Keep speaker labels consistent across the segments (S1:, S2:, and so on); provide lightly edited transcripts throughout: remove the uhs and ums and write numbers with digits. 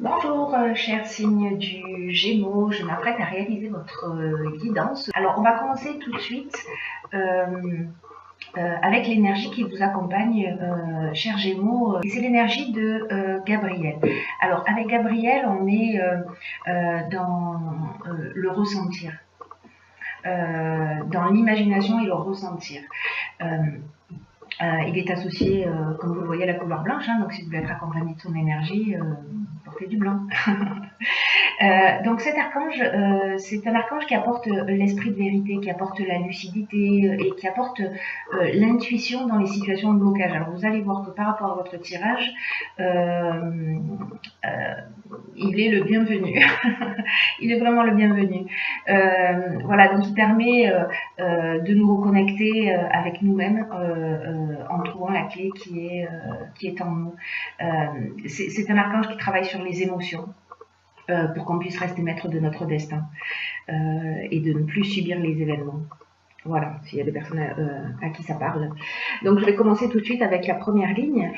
S1: Bonjour, cher signe du Gémeaux, je m'apprête à réaliser votre guidance. Alors, on va commencer tout de suite avec l'énergie qui vous accompagne, cher Gémeaux. Et c'est l'énergie de Gabriel. Alors, avec Gabriel, on est dans le ressentir, dans l'imagination et le ressentir. Il est associé, comme vous le voyez, à la couleur blanche, hein, donc si vous voulez être accompagné de son énergie, portez du blanc. Donc cet archange, c'est un archange qui apporte l'esprit de vérité, qui apporte la lucidité et qui apporte l'intuition dans les situations de blocage. Alors vous allez voir que par rapport à votre tirage, il est le bienvenu. Il est vraiment le bienvenu. Voilà, donc il permet de nous reconnecter avec nous-mêmes en trouvant la clé qui est en nous. C'est un archange qui travaille sur les émotions. Pour qu'on puisse rester maître de notre destin et de ne plus subir les événements. Voilà, s'il y a des personnes à qui ça parle. Donc je vais commencer tout de suite avec la première ligne.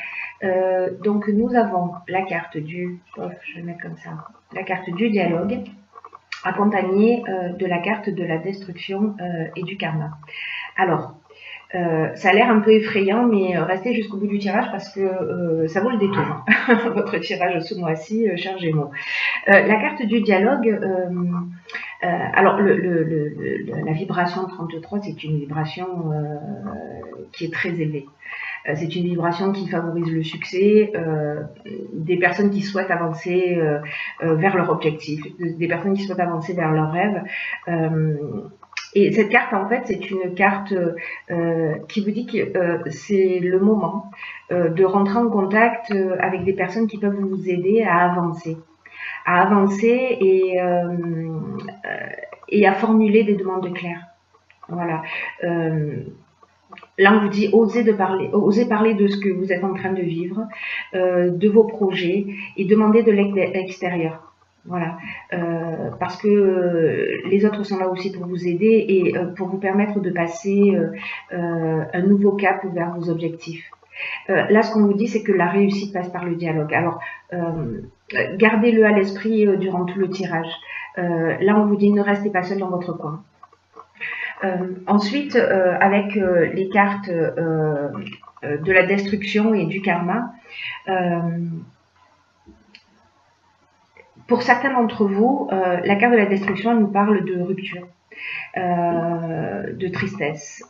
S1: Donc nous avons la carte du, je vais mettre comme ça, la carte du dialogue, accompagnée de la carte de la destruction et du karma. Alors, ça a l'air un peu effrayant, mais restez jusqu'au bout du tirage parce que ça vaut le détour. Votre tirage ce mois-ci, cher Gémeaux. La carte du dialogue, alors la vibration 33, c'est une vibration qui est très élevée. C'est une vibration qui favorise le succès des personnes qui souhaitent avancer vers leur objectif, des personnes qui souhaitent avancer vers leurs rêves. Et cette carte, en fait, c'est une carte qui vous dit que c'est le moment de rentrer en contact avec des personnes qui peuvent vous aider à avancer et à formuler des demandes claires. Voilà. Là, on vous dit osez parler de ce que vous êtes en train de vivre, de vos projets et demandez de l'extérieur. Voilà, parce que les autres sont là aussi pour vous aider et pour vous permettre de passer un nouveau cap vers vos objectifs. Là, ce qu'on vous dit, c'est que la réussite passe par le dialogue. Alors, gardez-le à l'esprit durant tout le tirage. Là, on vous dit ne restez pas seul dans votre coin. Ensuite, avec les cartes de la destruction et du karma, pour certains d'entre vous, la carte de la destruction, elle nous parle de rupture. De tristesse.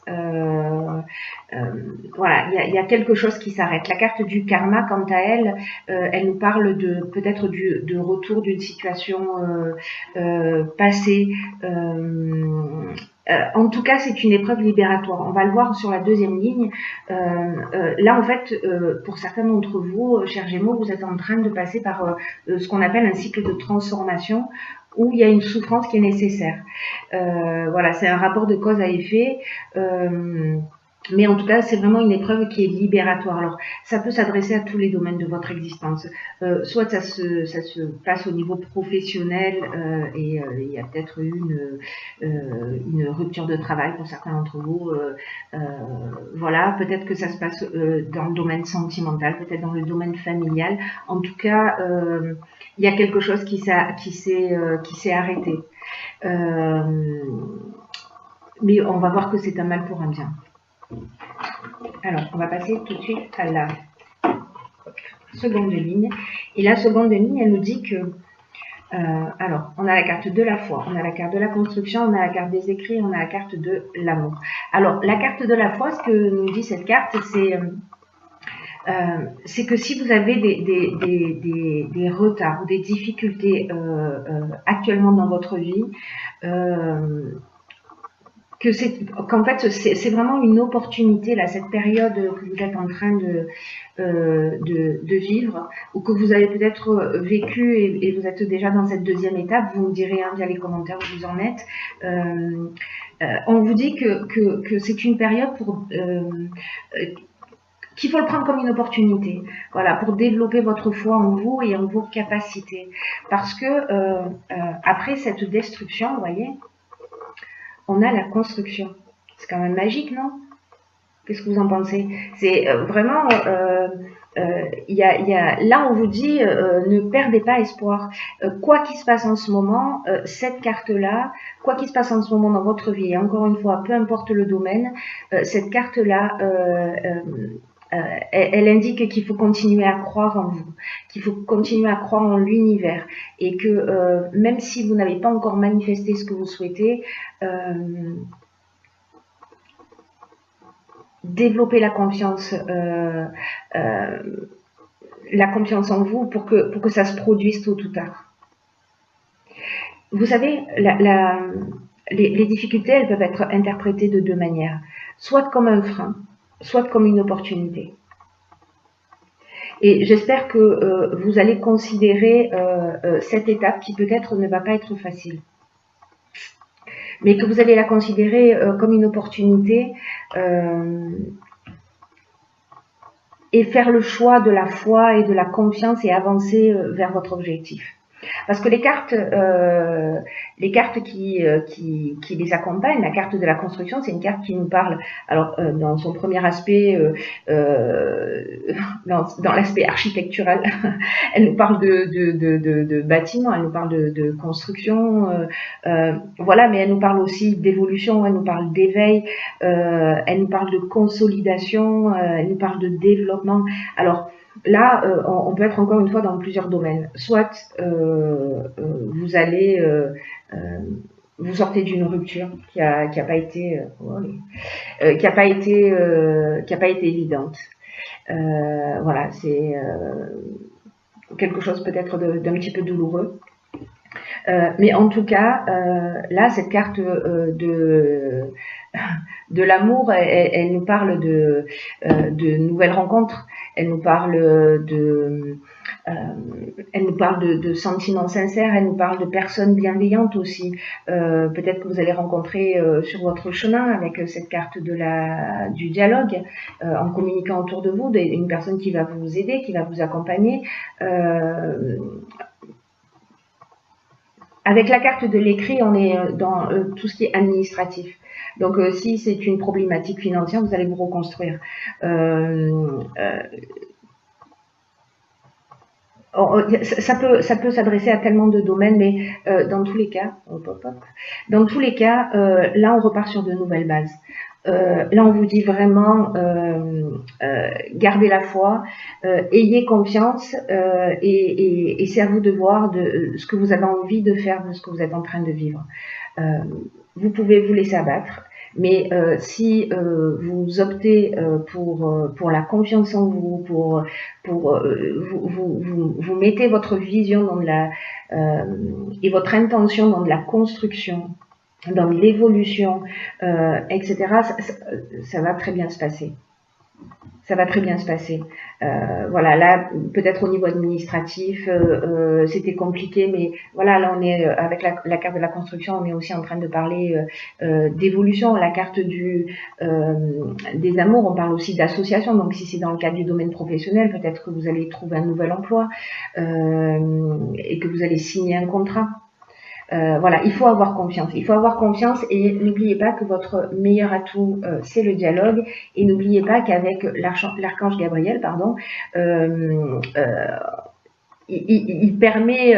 S1: Voilà, il y a quelque chose qui s'arrête. La carte du karma, quant à elle, elle nous parle de peut-être de retour d'une situation passée. En tout cas, c'est une épreuve libératoire. On va le voir sur la deuxième ligne. Là, en fait, pour certains d'entre vous, chers Gémeaux, vous êtes en train de passer par ce qu'on appelle un cycle de transformation où il y a une souffrance qui est nécessaire. Voilà, c'est un rapport de cause à effet. Mais en tout cas, c'est vraiment une épreuve qui est libératoire. Alors, ça peut s'adresser à tous les domaines de votre existence. Soit ça se passe au niveau professionnel et il y a peut-être eu une rupture de travail pour certains d'entre vous. Voilà, peut-être que ça se passe dans le domaine sentimental, peut-être dans le domaine familial. En tout cas, il y a quelque chose qui s'est arrêté. Mais on va voir que c'est un mal pour un bien. Alors, on va passer tout de suite à la seconde ligne. Et la seconde ligne, elle nous dit que, alors, on a la carte de la foi, on a la carte de la construction, on a la carte des écrits, on a la carte de l'amour. Alors, la carte de la foi, ce que nous dit cette carte, c'est que si vous avez des retards ou des difficultés actuellement dans votre vie, qu'en fait c'est vraiment une opportunité là, cette période que vous êtes en train de vivre ou que vous avez peut-être vécu et vous êtes déjà dans cette deuxième étape. Vous me direz via les commentaires où vous en êtes. On vous dit que c'est une période pour qu'il faut le prendre comme une opportunité, voilà, pour développer votre foi en vous et en vos capacités. Parce que après cette destruction, vous voyez, on a la construction. C'est quand même magique, non? Qu'est-ce que vous en pensez? C'est vraiment Là, on vous dit, ne perdez pas espoir. Quoi qu'il se passe en ce moment, cette carte-là, quoi qu'il se passe en ce moment dans votre vie, et encore une fois, peu importe le domaine, cette carte-là, elle indique qu'il faut continuer à croire en vous, qu'il faut continuer à croire en l'univers, et que même si vous n'avez pas encore manifesté ce que vous souhaitez, développer la confiance en vous pour que ça se produise tôt ou tard. Vous savez, les difficultés, elles peuvent être interprétées de deux manières, soit comme un frein, soit comme une opportunité. Et j'espère que vous allez considérer cette étape qui peut-être ne va pas être facile, mais que vous allez la considérer comme une opportunité et faire le choix de la foi et de la confiance et avancer vers votre objectif. Parce que les cartes qui les accompagnent, la carte de la construction, c'est une carte qui nous parle, alors dans son premier aspect, dans l'aspect architectural, elle nous parle de bâtiments, elle nous parle de construction, voilà, mais elle nous parle aussi d'évolution, elle nous parle d'éveil, elle nous parle de consolidation, elle nous parle de développement. Alors, là, on peut être encore une fois dans plusieurs domaines. Soit vous allez, vous sortez d'une rupture qui a pas été évidente. Voilà, c'est quelque chose peut-être d'un petit peu douloureux. Mais en tout cas, là, cette carte de l'amour, elle nous parle de nouvelles rencontres. Elle nous parle de sentiments sincères, elle nous parle de personnes bienveillantes aussi. Peut-être que vous allez rencontrer sur votre chemin avec cette carte du dialogue, en communiquant autour de vous, une personne qui va vous aider, qui va vous accompagner. Avec la carte de l'écrit, on est dans tout ce qui est administratif. Donc, si c'est une problématique financière, vous allez vous reconstruire. Ça peut s'adresser à tellement de domaines, mais dans tous les cas, là, on repart sur de nouvelles bases. Là, on vous dit vraiment, gardez la foi, ayez confiance, et c'est à vous de voir de ce que vous avez envie de faire, de ce que vous êtes en train de vivre. Vous pouvez vous laisser abattre, mais si vous optez pour la confiance en vous, vous mettez votre vision dans et votre intention dans de la construction, dans l'évolution, etc., ça va très bien se passer. Ça va très bien se passer. Voilà, là, peut-être au niveau administratif, c'était compliqué, mais voilà, là, on est avec la carte de la construction, on est aussi en train de parler d'évolution. La carte des amours, on parle aussi d'association. Donc, si c'est dans le cadre du domaine professionnel, peut-être que vous allez trouver un nouvel emploi et que vous allez signer un contrat. Voilà, il faut avoir confiance. Il faut avoir confiance et n'oubliez pas que votre meilleur atout, c'est le dialogue. Et n'oubliez pas qu'avec l'archange Gabriel, pardon, il permet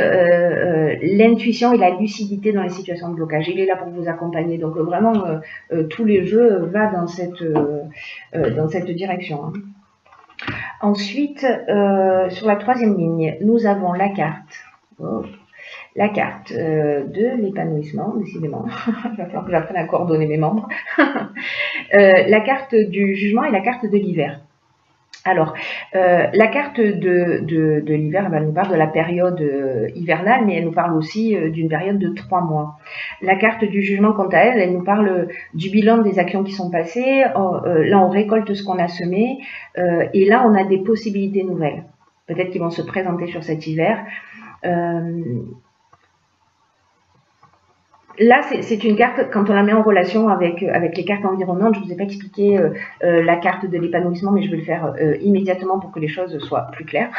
S1: l'intuition et la lucidité dans les situations de blocage. Il est là pour vous accompagner. Donc vraiment, tous les jeux va dans cette direction. Hein. Ensuite, sur la troisième ligne, nous avons la carte. La carte de l'épanouissement, décidément. Il va falloir que j'apprenne à coordonner mes membres. La carte du jugement et la carte de l'hiver. Alors, la carte de l'hiver, elle nous parle de la période hivernale, mais elle nous parle aussi d'une période de 3 mois. La carte du jugement, quant à elle, elle nous parle du bilan des actions qui sont passées. Là, on récolte ce qu'on a semé, et là, on a des possibilités nouvelles. Peut-être qui vont se présenter sur cet hiver. Là, c'est une carte, quand on la met en relation avec les cartes environnantes, je ne vous ai pas expliqué la carte de l'épanouissement, mais je vais le faire immédiatement pour que les choses soient plus claires.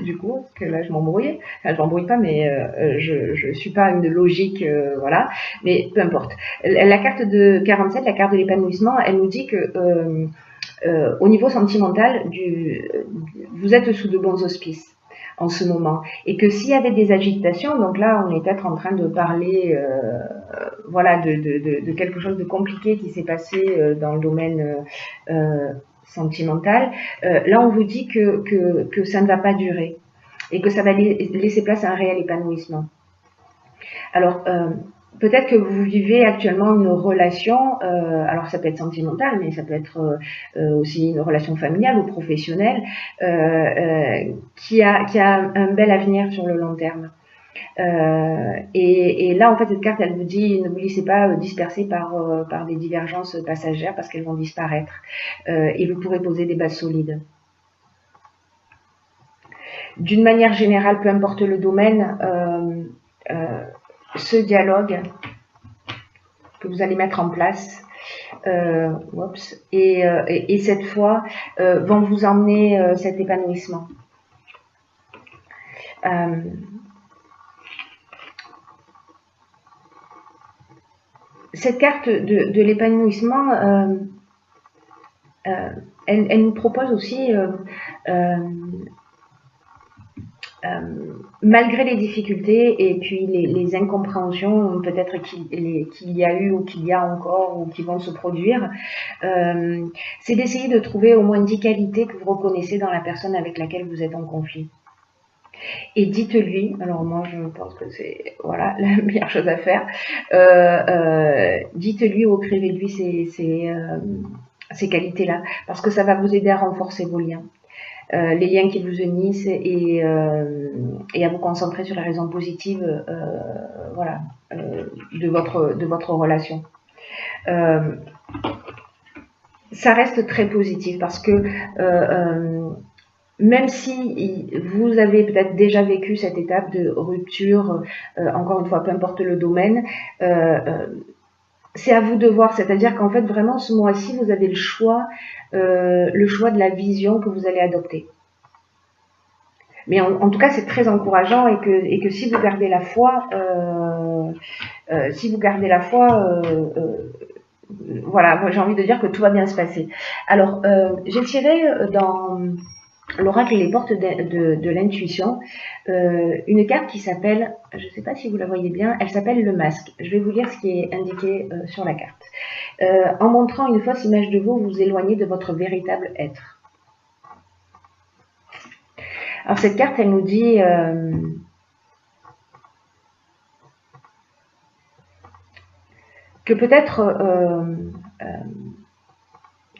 S1: Du coup, parce que là, je m'embrouille. Enfin, je m'embrouille pas, mais je suis pas une logique, voilà. Mais peu importe. La carte de 47, la carte de l'épanouissement, elle nous dit que au niveau sentimental, vous êtes sous de bons auspices en ce moment, et que s'il y avait des agitations, donc là on est peut-être en train de parler voilà, de quelque chose de compliqué qui s'est passé dans le domaine sentimental, là on vous dit que ça ne va pas durer et que ça va laisser place à un réel épanouissement. Alors, peut-être que vous vivez actuellement une relation, alors ça peut être sentimental, mais ça peut être aussi une relation familiale ou professionnelle, qui a un bel avenir sur le long terme. Et là, en fait, cette carte, elle vous dit, ne vous laissez pas disperser par des divergences passagères parce qu'elles vont disparaître. Et vous pourrez poser des bases solides. D'une manière générale, peu importe le domaine, ce dialogue que vous allez mettre en place et cette fois vont vous emmener cet épanouissement. Cette carte de l'épanouissement, elle nous propose aussi malgré les difficultés et puis les incompréhensions peut-être qu'il y a eu ou qu'il y a encore ou qui vont se produire, c'est d'essayer de trouver au moins 10 qualités que vous reconnaissez dans la personne avec laquelle vous êtes en conflit. Et dites-lui, alors moi je pense que c'est voilà, la meilleure chose à faire, dites-lui ou écrivez-lui ces qualités-là, parce que ça va vous aider à renforcer vos liens. Les liens qui vous unissent et à vous concentrer sur les raisons positives voilà, de votre relation. Ça reste très positif parce que même si vous avez peut-être déjà vécu cette étape de rupture, encore une fois, peu importe le domaine, c'est à vous de voir, c'est-à-dire qu'en fait, vraiment, ce mois-ci, vous avez le choix de la vision que vous allez adopter. Mais en tout cas, c'est très encourageant et que si vous gardez la foi, voilà, j'ai envie de dire que tout va bien se passer. Alors, j'ai tiré dans l'oracle et les portes de l'intuition une carte qui s'appelle, je ne sais pas si vous la voyez bien, elle s'appelle le masque. Je vais vous lire ce qui est indiqué sur la carte. En montrant une fausse image de vous, vous vous éloignez de votre véritable être. Alors cette carte, elle nous dit que peut-être,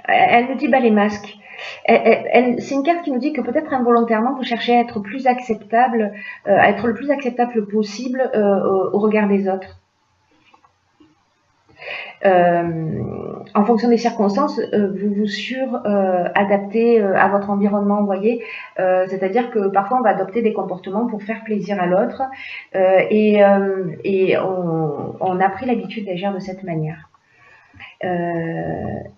S1: elle nous dit les masques. C'est une carte qui nous dit que peut-être involontairement vous cherchez à être plus acceptable, à être le plus acceptable possible au regard des autres. En fonction des circonstances, vous vous adaptez à votre environnement, vous voyez. C'est-à-dire que parfois on va adopter des comportements pour faire plaisir à l'autre et on a pris l'habitude d'agir de cette manière.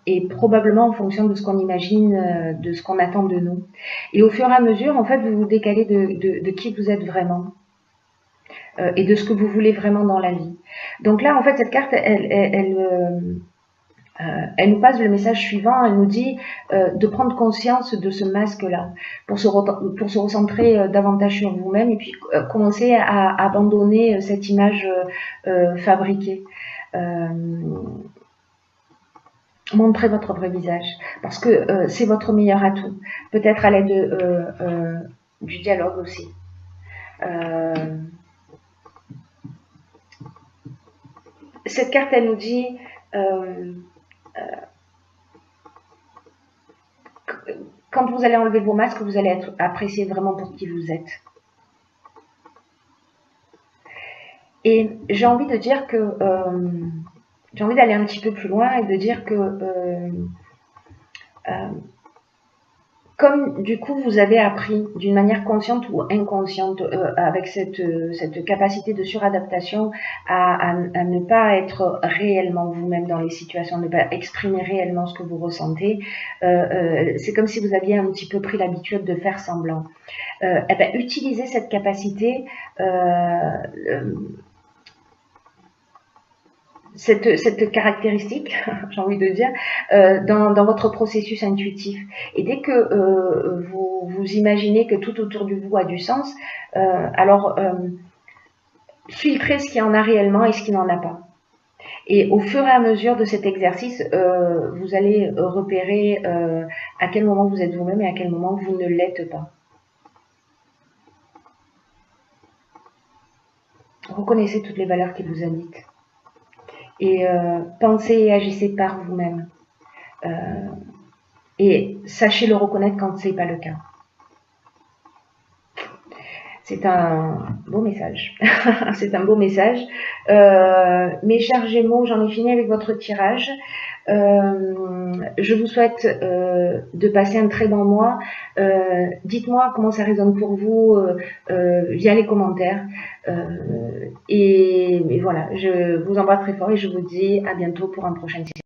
S1: Et probablement en fonction de ce qu'on imagine, de ce qu'on attend de nous. Et au fur et à mesure, en fait, vous vous décalez de qui vous êtes vraiment et de ce que vous voulez vraiment dans la vie. Donc là, en fait, cette carte, elle nous passe le message suivant. Elle nous dit de prendre conscience de ce masque-là pour se recentrer davantage sur vous-même et puis commencer à abandonner cette image fabriquée. Montrez votre vrai visage parce que c'est votre meilleur atout. Peut-être à l'aide du dialogue aussi. Cette carte, elle nous dit quand vous allez enlever vos masques, vous allez être apprécié vraiment pour qui vous êtes. Et j'ai envie de dire que j'ai envie d'aller un petit peu plus loin et de dire que comme du coup vous avez appris d'une manière consciente ou inconsciente avec cette capacité de suradaptation à ne pas être réellement vous-même dans les situations, ne pas exprimer réellement ce que vous ressentez, c'est comme si vous aviez un petit peu pris l'habitude de faire semblant. Eh ben, utilisez cette capacité. cette caractéristique, j'ai envie de dire, dans votre processus intuitif. Et dès que vous imaginez que tout autour de vous a du sens, alors filtrez ce qui en a réellement et ce qui n'en a pas. Et au fur et à mesure de cet exercice, vous allez repérer à quel moment vous êtes vous-même et à quel moment vous ne l'êtes pas. Reconnaissez toutes les valeurs qui vous habitent. Et pensez et agissez par vous-même. Et sachez le reconnaître quand ce n'est pas le cas. C'est un beau message. C'est un beau message. Mes chers Gémeaux, j'en ai fini avec votre tirage. Je vous souhaite de passer un très bon mois. Dites-moi comment ça résonne pour vous via les commentaires. Et voilà, je vous embrasse très fort et je vous dis à bientôt pour un prochain tirage.